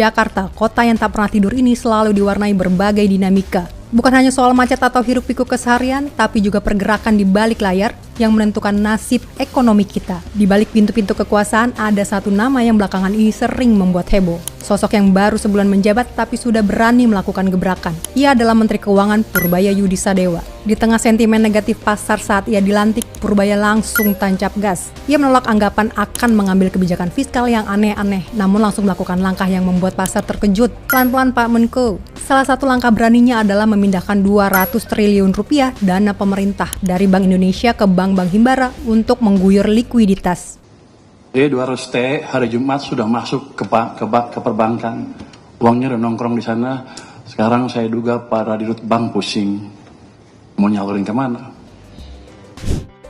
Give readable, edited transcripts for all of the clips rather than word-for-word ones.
Jakarta, kota yang tak pernah tidur ini selalu diwarnai berbagai dinamika. Bukan hanya soal macet atau hiruk-pikuk keseharian, tapi juga pergerakan di balik layar yang menentukan nasib ekonomi kita. Di balik pintu-pintu kekuasaan, ada satu nama yang belakangan ini sering membuat heboh. Sosok yang baru sebulan menjabat tapi sudah berani melakukan gebrakan. Ia adalah Menteri Keuangan Purbaya Yudisadewa. Di tengah sentimen negatif pasar saat ia dilantik, Purbaya langsung tancap gas. Ia menolak anggapan akan mengambil kebijakan fiskal yang aneh-aneh, namun langsung melakukan langkah yang membuat pasar terkejut. Pelan-pelan Pak Menko. Salah satu langkah beraninya adalah memindahkan 200 triliun rupiah dana pemerintah dari Bank Indonesia ke bank-bank himbara untuk mengguyur likuiditas. 200 T hari Jumat sudah masuk ke perbankan. Uangnya udah nongkrong di sana. Sekarang saya duga para dirut bank pusing. Mau nyalurin kemana?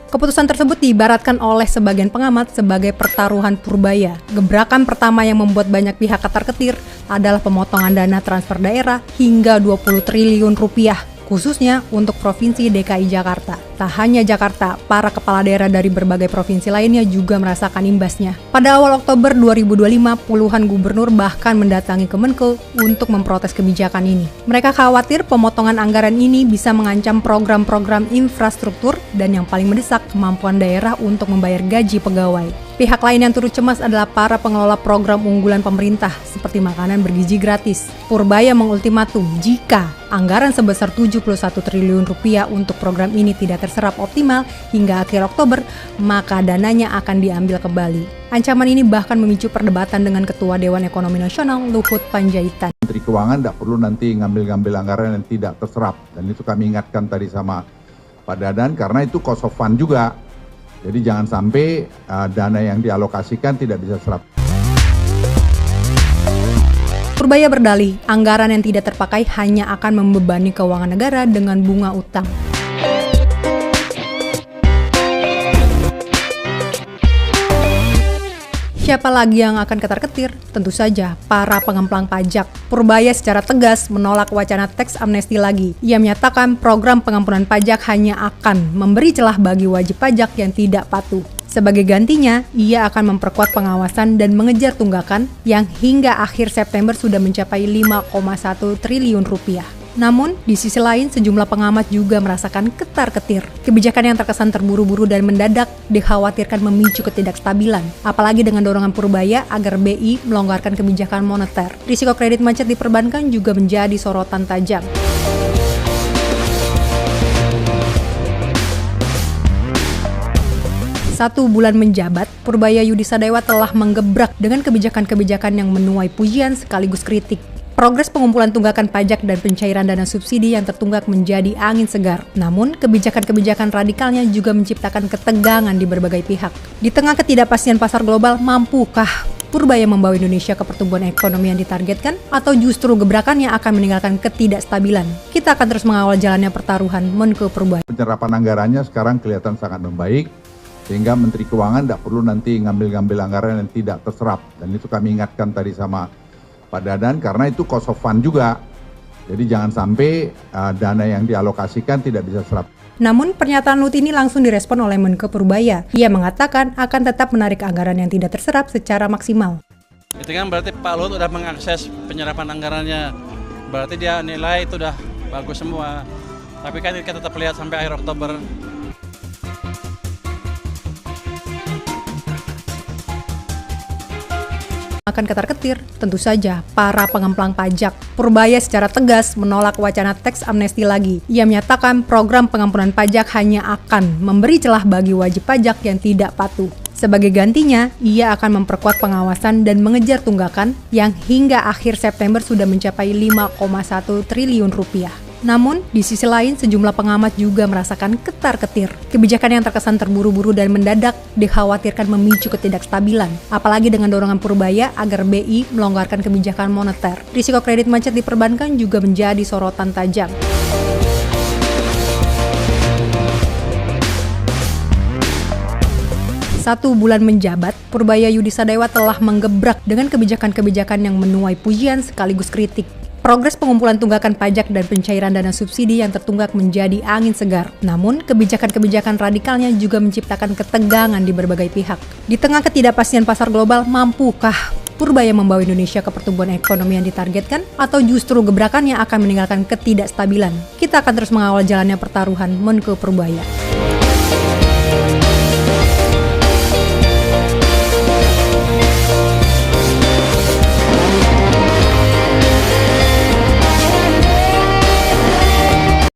Keputusan tersebut diibaratkan oleh sebagian pengamat sebagai pertaruhan Purbaya. Gebrakan pertama yang membuat banyak pihak ketar-ketir adalah pemotongan dana transfer daerah hingga 20 triliun rupiah, khususnya untuk Provinsi DKI Jakarta. Tak hanya Jakarta, para kepala daerah dari berbagai provinsi lainnya juga merasakan imbasnya. Pada awal Oktober 2025, puluhan gubernur bahkan mendatangi Kemenko untuk memprotes kebijakan ini. Mereka khawatir pemotongan anggaran ini bisa mengancam program-program infrastruktur dan yang paling mendesak, kemampuan daerah untuk membayar gaji pegawai. Pihak lain yang turut cemas adalah para pengelola program unggulan pemerintah seperti makanan bergizi gratis. Purbaya mengultimatum jika anggaran sebesar 71 triliun rupiah untuk program ini tidak terserap optimal hingga akhir Oktober, maka dananya akan diambil kembali. Ancaman ini bahkan memicu perdebatan dengan Ketua Dewan Ekonomi Nasional Luhut Panjaitan. Menteri Keuangan tidak perlu nanti ngambil-ngambil anggaran yang tidak terserap. Dan itu kami ingatkan tadi sama Pak Dadan karena itu cost of fund juga. Jadi jangan sampai dana yang dialokasikan tidak bisa serap. Purbaya berdalih, anggaran yang tidak terpakai hanya akan membebani keuangan negara dengan bunga utang. Siapa lagi yang akan ketar-ketir? Tentu saja para pengemplang pajak. Purbaya secara tegas menolak wacana teks amnesti lagi. Ia menyatakan program pengampunan pajak hanya akan memberi celah bagi wajib pajak yang tidak patuh. Sebagai gantinya, ia akan memperkuat pengawasan dan mengejar tunggakan yang hingga akhir September sudah mencapai 5,1 triliun rupiah. Namun, di sisi lain sejumlah pengamat juga merasakan ketar-ketir. Kebijakan yang terkesan terburu-buru dan mendadak dikhawatirkan memicu ketidakstabilan, apalagi dengan dorongan Purbaya agar BI melonggarkan kebijakan moneter. Risiko kredit macet di perbankan juga menjadi sorotan tajam. Satu bulan menjabat, Purbaya Yudisadewa telah menggebrak dengan kebijakan-kebijakan yang menuai pujian sekaligus kritik. Progres pengumpulan tunggakan pajak dan pencairan dana subsidi yang tertunggak menjadi angin segar. Namun, kebijakan-kebijakan radikalnya juga menciptakan ketegangan di berbagai pihak. Di tengah ketidakpastian pasar global, mampukah Purbaya membawa Indonesia ke pertumbuhan ekonomi yang ditargetkan? Atau justru gebrakannya akan meninggalkan ketidakstabilan? Kita akan terus mengawal jalannya pertaruhan Menko Purbaya. Penyerapan anggarannya sekarang kelihatan sangat membaik, sehingga Menteri Keuangan tidak perlu nanti ngambil-ngambil anggaran yang tidak terserap. Dan itu kami ingatkan tadi sama Pak Dadan karena itu cost of fund juga. Jadi jangan sampai dana yang dialokasikan tidak bisa serap. Namun pernyataan Luhut ini langsung direspon oleh Menko Purbaya. Ia mengatakan akan tetap menarik anggaran yang tidak terserap secara maksimal. Itu kan berarti Pak Luhut udah mengakses penyerapan anggarannya. Berarti dia nilai itu udah bagus semua. Tapi kan kita tetap lihat sampai akhir Oktober. Akan ketar-ketir, tentu saja para pengemplang pajak. Purbaya secara tegas menolak wacana teks amnesti lagi. Ia menyatakan program pengampunan pajak hanya akan memberi celah bagi wajib pajak yang tidak patuh. Sebagai gantinya, ia akan memperkuat pengawasan dan mengejar tunggakan yang hingga akhir September sudah mencapai 5,1 triliun rupiah. Namun, di sisi lain sejumlah pengamat juga merasakan ketar-ketir. Kebijakan yang terkesan terburu-buru dan mendadak dikhawatirkan memicu ketidakstabilan, apalagi dengan dorongan Purbaya agar BI melonggarkan kebijakan moneter. Risiko kredit macet di perbankan juga menjadi sorotan tajam. Satu bulan menjabat, Purbaya Yudisadewa telah menggebrak dengan kebijakan-kebijakan yang menuai pujian sekaligus kritik. Progres pengumpulan tunggakan pajak dan pencairan dana subsidi yang tertunggak menjadi angin segar. Namun, kebijakan-kebijakan radikalnya juga menciptakan ketegangan di berbagai pihak. Di tengah ketidakpastian pasar global, mampukah Purbaya membawa Indonesia ke pertumbuhan ekonomi yang ditargetkan, atau justru gebrakannya akan meninggalkan ketidakstabilan? Kita akan terus mengawal jalannya pertaruhan Menko Purbaya.